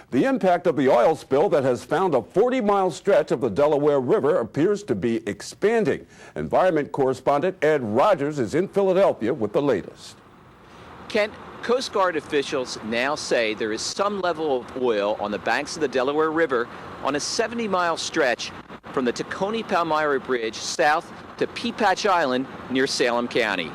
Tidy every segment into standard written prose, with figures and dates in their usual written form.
The impact of the oil spill that has found a 40-mile stretch of the Delaware River appears to be expanding. Environment correspondent Ed Rodgers is in Philadelphia with the latest. Kent, Coast Guard officials now say there is some level of oil on the banks of the Delaware River on a 70-mile stretch from the Tacony-Palmyra Bridge south to Peapatch Island near Salem County.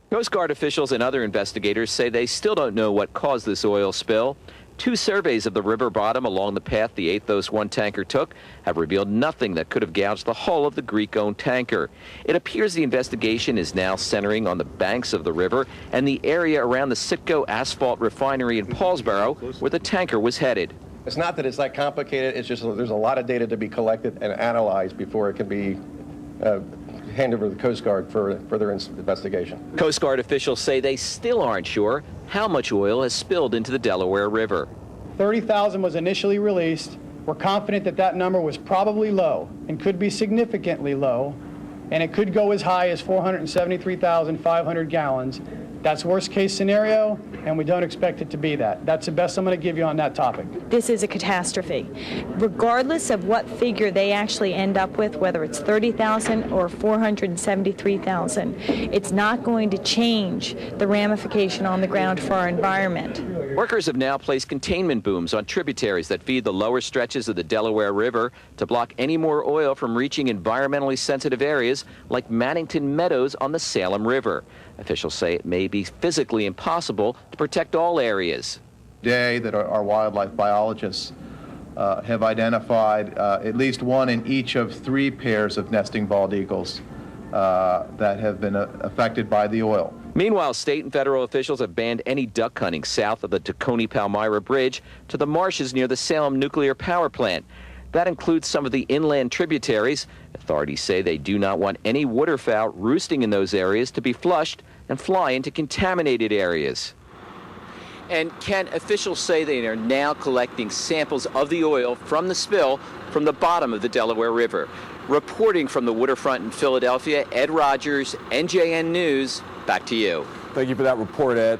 Coast Guard officials and other investigators say they still don't know what caused this oil spill. 2 surveys of the river bottom along the path the Athos 1 tanker took have revealed nothing that could have gouged the hull of the Greek-owned tanker. It appears the investigation is now centering on the banks of the river and the area around the Citgo asphalt refinery in Paulsboro, where the tanker was headed. It's not that it's that complicated, it's just there's a lot of data to be collected and analyzed before it can be handed over to the Coast Guard for further investigation. Coast Guard officials say they still aren't sure how much oil has spilled into the Delaware River. 30,000 was initially released. We're confident that that number was probably low and could be significantly low, and it could go as high as 473,500 gallons. That's worst case scenario, and we don't expect it to be that. That's the best I'm going to give you on that topic. This is a catastrophe. Regardless of what figure they actually end up with, whether it's 30,000 or 473,000, it's not going to change the ramification on the ground for our environment. Workers have now placed containment booms on tributaries that feed the lower stretches of the Delaware River to block any more oil from reaching environmentally sensitive areas like Mannington Meadows on the Salem River. Officials say it may be physically impossible to protect all areas. Today, that our wildlife biologists have identified at least one in each of 3 pairs of nesting bald eagles that have been affected by the oil. Meanwhile, state and federal officials have banned any duck hunting south of the Tacony-Palmyra Bridge to the marshes near the Salem nuclear power plant. That includes some of the inland tributaries. Authorities say they do not want any waterfowl roosting in those areas to be flushed and fly into contaminated areas. And Ken, officials say they are now collecting samples of the oil from the spill from the bottom of the Delaware River. Reporting from the waterfront in Philadelphia, Ed Rodgers, NJN News. Back to you. Thank you for that report, Ed.